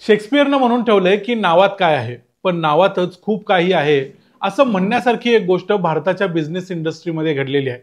शेक्सपियरनं म्हणून ठेवलंय की नावात काय आहे, पण नावातच खूप काही आहे असं म्हणण्यासारखी एक गोष्ट भारताच्या बिझनेस इंडस्ट्रीमध्ये घडलेली आहे.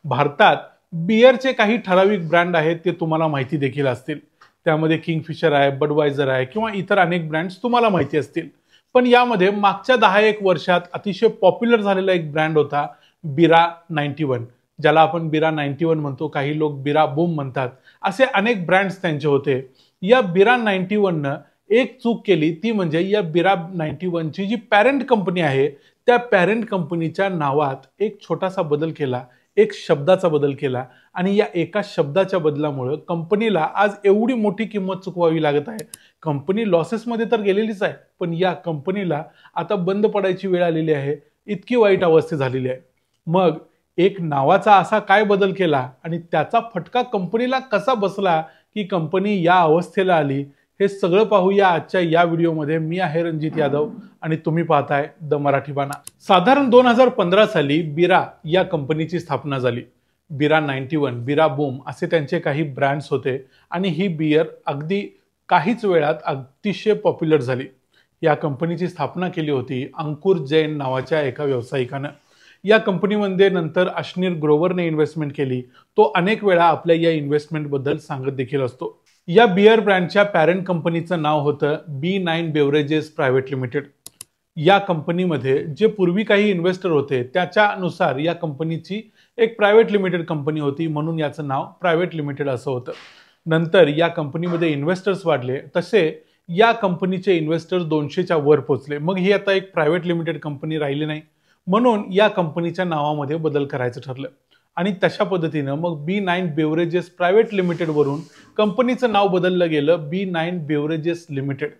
भारतात बियरचे काही ठराविक ब्रँड आहेत, ते तुम्हाला माहिती देखील असतील. त्यामध्ये किंगफिशर आहे, बडवायझर आहे किंवा इतर अनेक ब्रँड्स तुम्हाला माहिती असतील. पण यामध्ये मागच्या 10-1 वर्षात अतिशय पॉप्युलर झालेला एक ब्रँड होता बिरा 91, ज्याला आपण बिरा 91 म्हणतो, काही लोक बिरा बूम म्हणतात. असे अनेक ब्रँड्स त्यांचे होते. या बिरा 91 एक चूक केली, ती म्हणजे या बिरा 91 ची जी पॅरेंट कंपनी आहे, त्या पॅरेंट कंपनीच्या नावात एक छोटासा बदल केला, एक शब्दाचा बदल केला आणि या एका शब्दाच्या बदलामुळे कंपनीला आज एवढी मोठी किंमत चुकवावी लागत आहे. कंपनी लॉसेसमध्ये तर गेलेलीच आहे, पण या कंपनीला आता बंद पडायची वेळ आलेली आहे. इतकी वाईट अवस्था झालेली आहे. मग एक नावाचा असा काय बदल केला आणि त्याचा फटका कंपनीला कसा बसला की कंपनी या अवस्थेला आली, हे सगळं पाहूया आजच्या या व्हिडिओमध्ये. मी आहे रणजित यादव आणि तुम्ही पाहताय द मराठी बाणा. साधारण 2015 साली बिरा या कंपनीची स्थापना झाली. बिरा 91, बिरा बूम असे त्यांचे काही ब्रँड्स होते आणि ही बियर अगदी काहीच वेळात अतिशय पॉप्युलर झाली. या कंपनीची स्थापना केली होती अंकुर जैन नावाच्या एका व्यावसायिकानं. या कंपनीमध्ये नंतर अश्नीर ग्रोवरने इन्व्हेस्टमेंट केली. तो अनेक वेळा आपल्या या इन्व्हेस्टमेंट बद्दल सांगत देखील असतो. या बियर ब्रँडच्या पॅरेंट कंपनीचं नाव होतं B9 बेवरेजेस प्रायव्हेट लिमिटेड. या कंपनीमध्ये जे पूर्वी काही इन्व्हेस्टर होते त्याच्यानुसार या कंपनीची एक प्रायव्हेट लिमिटेड कंपनी होती, म्हणून याचं नाव प्रायव्हेट लिमिटेड असं होतं. नंतर या कंपनीमध्ये इन्व्हेस्टर्स वाढले, तसे या कंपनीचे इन्व्हेस्टर्स 200च्या वर पोहोचले. मग ही आता एक प्रायव्हेट लिमिटेड कंपनी राहिली नाही, म्हणून या कंपनीच्या नावामध्ये बदल करायचं ठरलं आणि तशा पद्धतीनं मग B9 बेवरेजेस प्रायव्हेट लिमिटेड वरून कंपनीचं नाव बदललं गेलं B9 बेवरेजेस लिमिटेड.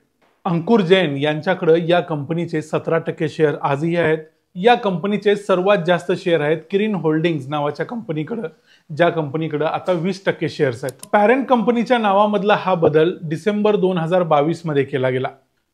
अंकुर जैन यांच्याकडे या कंपनीचे 17% शेअर आजही आहेत. या कंपनीचे सर्वात जास्त शेअर आहेत किरीन होल्डिंग्स नावाच्या कंपनीकडे, ज्या कंपनीकडे आता 20% शेअर्स आहेत. पॅरेंट कंपनीच्या नावामधला हा बदल डिसेंबर 2022 मध्ये केला गेला.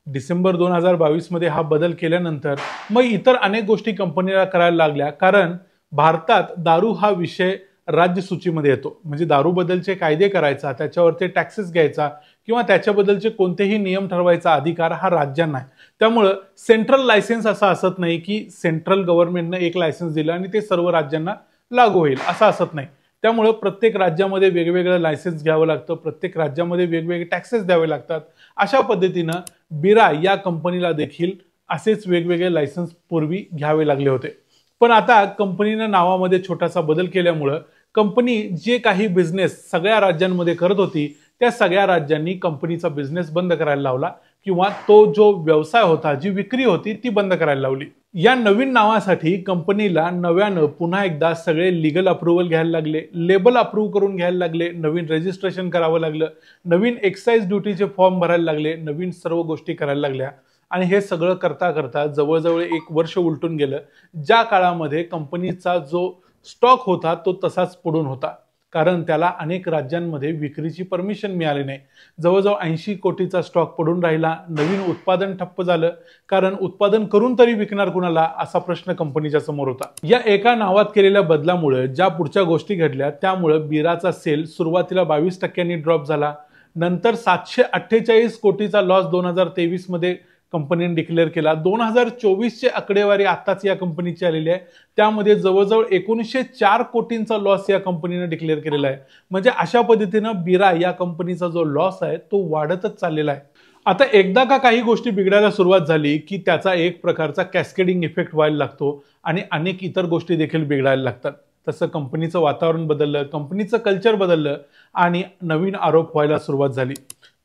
डिसेंबर 2022 मध्ये हा बदल केल्यानंतर मग इतर अनेक गोष्टी कंपनीला करायला लागल्या, कारण भारतात दारू हा विषय राज्य सूचीमध्ये येतो. म्हणजे दारू बद्दलचे कायदे करायचा, त्याच्यावरती टॅक्सेस घ्यायचा किंवा त्याच्याबद्दलचे कोणतेही नियम ठरवायचा अधिकार हा राज्यांना आहे. त्यामुळं सेंट्रल लायसेन्स असा असत नाही की सेंट्रल गव्हर्नमेंटनं एक लायसेन्स दिलं आणि ते सर्व राज्यांना लागू होईल, असं असत नाही. त्यामुळं प्रत्येक राज्यामध्ये वेगवेगळं लायसेन्स घ्यावं लागतं, प्रत्येक राज्यामध्ये वेगवेगळे टॅक्सेस द्यावे लागतात. अशा पद्धतीनं बिरा या कंपनीला देखील असेच वेगवेगळे लायसेन्स पूर्वी घ्यावे लागले होते. पण आता कंपनीनं नावामध्ये छोटासा बदल केल्यामुळं कंपनी जे काही बिझनेस सगळ्या राज्यांमध्ये करत होती, त्या सगळ्या राज्यांनी कंपनीचा बिझनेस बंद करायला लावला किंवा तो जो व्यवसाय होता, जी विक्री होती, ती बंद करायला लावली. या नवीन नावासाठी कंपनीला नव्यानं पुन्हा एकदा सगळे लीगल अप्रुव्हल घ्यायला लागले, लेबल अप्रूव्ह करून घ्यायला लागले, नवीन रजिस्ट्रेशन करावं लागलं, नवीन एक्साईज ड्युटीचे फॉर्म भरायला लागले, नवीन सर्व गोष्टी करायला लागल्या. आणि हे सगळं करता करता जवळजवळ 1 वर्ष उलटून गेलं, ज्या काळामध्ये कंपनीचा जो स्टॉक होता तो तसाच पडून होता, कारण त्याला अनेक राज्यांमध्ये विक्रीची परमिशन मिळाली नाही. जवळजवळ 80 कोटीचा स्टॉक पडून राहिला. नवीन उत्पादन ठप्प झालं, कारण उत्पादन करून तरी विकणार कुणाला, असा प्रश्न कंपनीच्या समोर होता. या एका नावात केलेल्या बदलामुळे ज्या पुढच्या गोष्टी घडल्या, त्यामुळे बिराचा सेल सुरुवातीला 22% ड्रॉप झाला. नंतर 748 कोटीचा लॉस 2023 मध्ये कंपनीने डिक्लेअर केला. 2024ची आकडेवारी आताच या कंपनीची आलेली आहे, त्यामध्ये जवळजवळ 1904 कोटींचा लॉस या कंपनीने डिक्लेअर केलेला आहे. म्हणजे अशा पद्धतीनं बिरा या कंपनीचा जो लॉस आहे तो वाढतच चाललेला आहे. आता एकदा का काही गोष्टी बिघडायला सुरुवात झाली की त्याचा एक प्रकारचा कॅस्केडिंग इफेक्ट व्हायला लागतो आणि अनेक इतर गोष्टी देखील बिघडायला लागतात. तसं कंपनीचं वातावरण बदललं, कंपनीचं कल्चर बदललं आणि नवीन आरोप व्हायला सुरुवात झाली.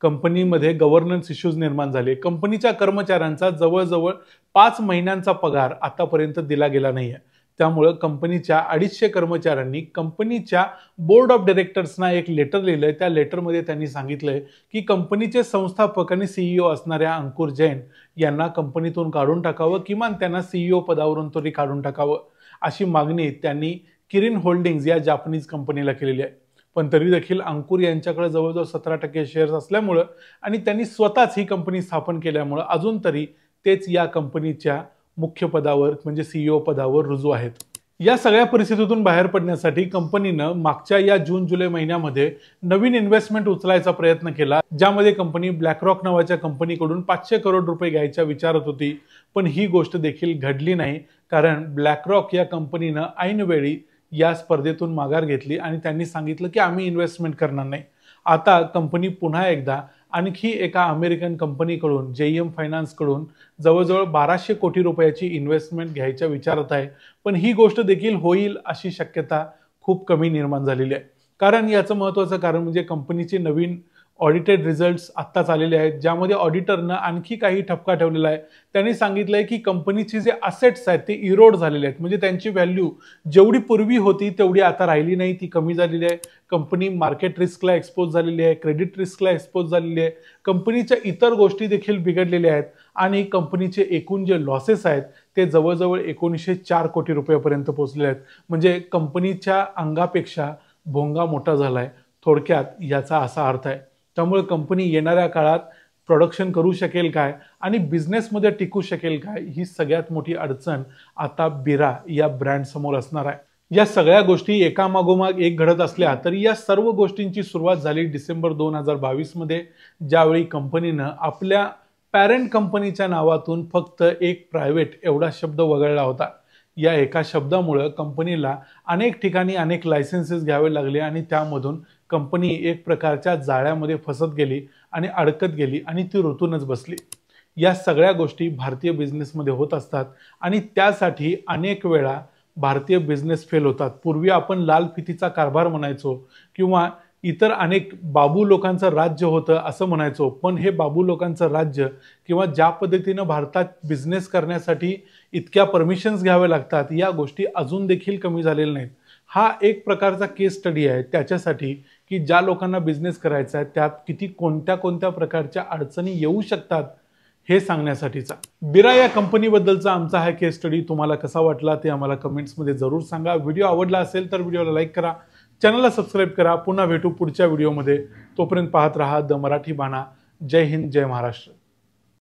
कंपनीमध्ये गव्हर्नन्स इश्यूज निर्माण झाले. कंपनीच्या कर्मचाऱ्यांचा जवळजवळ 5 महिन्यांचा पगार आतापर्यंत दिला गेला नाहीये. त्यामुळे कंपनीच्या 250 कर्मचाऱ्यांनी कंपनीच्या बोर्ड ऑफ डायरेक्टर्सना एक लेटर लिहिलंय. त्या लेटरमध्ये त्यांनी सांगितलंय की कंपनीचे संस्थापक आणि सीईओ असणाऱ्या अंकुर जैन यांना कंपनीतून काढून टाकावं, किमान त्यांना सीईओ पदावरून तरी काढून टाकावं, अशी मागणी त्यांनी किरीन होल्डिंग्स या जापनीज कंपनीला केलेली आहे. पण तरी देखील अंकुर यांच्याकडे जवळजवळ 17% शेअर्स असल्यामुळं आणि त्यांनी स्वतःच ही कंपनी स्थापन केल्यामुळं अजून तरी तेच या कंपनीच्या मुख्य पदावर म्हणजे सीईओ पदावर रुजू आहेत. या सगळ्या परिस्थितीतून बाहेर पडण्यासाठी कंपनीनं मागच्या या जून-जुलै महिन्यामध्ये नवीन इन्व्हेस्टमेंट उचलायचा प्रयत्न केला, ज्यामध्ये कंपनी ब्लॅकरॉक नावाच्या कंपनीकडून 500 करोड रुपये घ्यायच्या विचारत होती. पण ही गोष्ट देखील घडली नाही, कारण ब्लॅकरॉक या कंपनीनं ऐनवेळी या स्पर्धेतून माघार घेतली आणि त्यांनी सांगितलं की आम्ही इन्व्हेस्टमेंट करणार नाही. आता कंपनी पुन्हा एकदा आणखी एका अमेरिकन कंपनीकडून JM फायनान्सकडून जवळजवळ 1200 कोटी रुपयाची इन्व्हेस्टमेंट घ्यायच्या विचारात आहे. पण ही गोष्ट देखील होईल अशी शक्यता खूप कमी निर्माण झालेली आहे. कारण याचं महत्त्वाचं कारण म्हणजे कंपनीचे नवीन ऑडिटेड रिझल्ट्स आत्ताच आलेले आहेत, ज्यामध्ये ऑडिटरनं आणखी काही ठपका ठेवलेला आहे. त्यांनी सांगितलंय की कंपनीचे जे असेट्स आहेत ते इरोड झालेले आहेत, म्हणजे त्यांची व्हॅल्यू जेवढी पूर्वी होती तेवढी आता राहिली नाही, ती कमी झालेली आहे. कंपनी मार्केट रिस्कला एक्सपोज झालेली आहे, क्रेडिट रिस्कला एक्सपोज झालेली आहे, कंपनीच्या इतर गोष्टी देखील बिघडलेल्या आहेत आणि कंपनीचे एकूण जे लॉसेस आहेत ते जवळजवळ 1904 कोटी रुपयापर्यंत पोहोचले आहेत. म्हणजे कंपनीच्या अंगापेक्षा भोंगा मोठा झालाय, थोडक्यात याचा असा अर्थ आहे. त्यामुळे कंपनी येणाऱ्या काळात प्रोडक्शन करू शकेल काय आणि बिझनेसमध्ये टिकू शकेल काय, ही सगळ्यात मोठी अडचण आता बिरा या ब्रँड समोर असणार आहे. या सगळ्या गोष्टी एकामागोमाग एक घडत असल्या तरी या सर्व गोष्टींची सुरुवात झाली डिसेंबर 2022 मध्ये, ज्यावेळी कंपनीनं आपल्या पॅरेंट कंपनीच्या नावातून फक्त एक प्रायव्हेट एवढा शब्द वगळला होता. या एका शब्दामुळे कंपनीला अनेक ठिकाणी अनेक लायसन्सेस घ्यावे लागले आणि त्यामधून कंपनी एक प्रकारच्या जाळ्यामध्ये फसत गेली आणि अडकत गेली आणि ती रुतूनच बसली. या सगळ्या गोष्टी भारतीय बिझनेसमध्ये होत असतात आणि त्यासाठी अनेक वेळा भारतीय बिझनेस फेल होतात. पूर्वी आपण लाल फितीचा कारभार म्हणायचो किंवा इतर अनेक बाबू लोकांचं राज्य होतं असं म्हणायचो, पण हे बाबू लोकांचं राज्य किंवा ज्या पद्धतीनं भारतात बिझनेस करण्यासाठी इतक्या परमिशन्स घ्यावे लागतात, या गोष्टी अजून देखील कमी झालेल्या नाहीत. हा एक प्रकारचा केस स्टडी आहे त्याच्यासाठी की ज्या लोकांना बिझनेस करायचा आहे त्यात किती कोणत्या कोणत्या प्रकारच्या अडचणी येऊ शकतात हे सांगण्यासाठीचा. बिरा या कंपनीबद्दलचा आमचा हा केस स्टडी तुम्हाला कसा वाटला ते आम्हाला कमेंट्समध्ये जरूर सांगा. व्हिडिओ आवडला असेल तर व्हिडिओला लाईक करा, चॅनलला सबस्क्राईब करा. पुन्हा भेटू पुढच्या व्हिडिओमध्ये. तोपर्यंत पाहत रहा द मराठी बाणा. जय हिंद, जय महाराष्ट्र.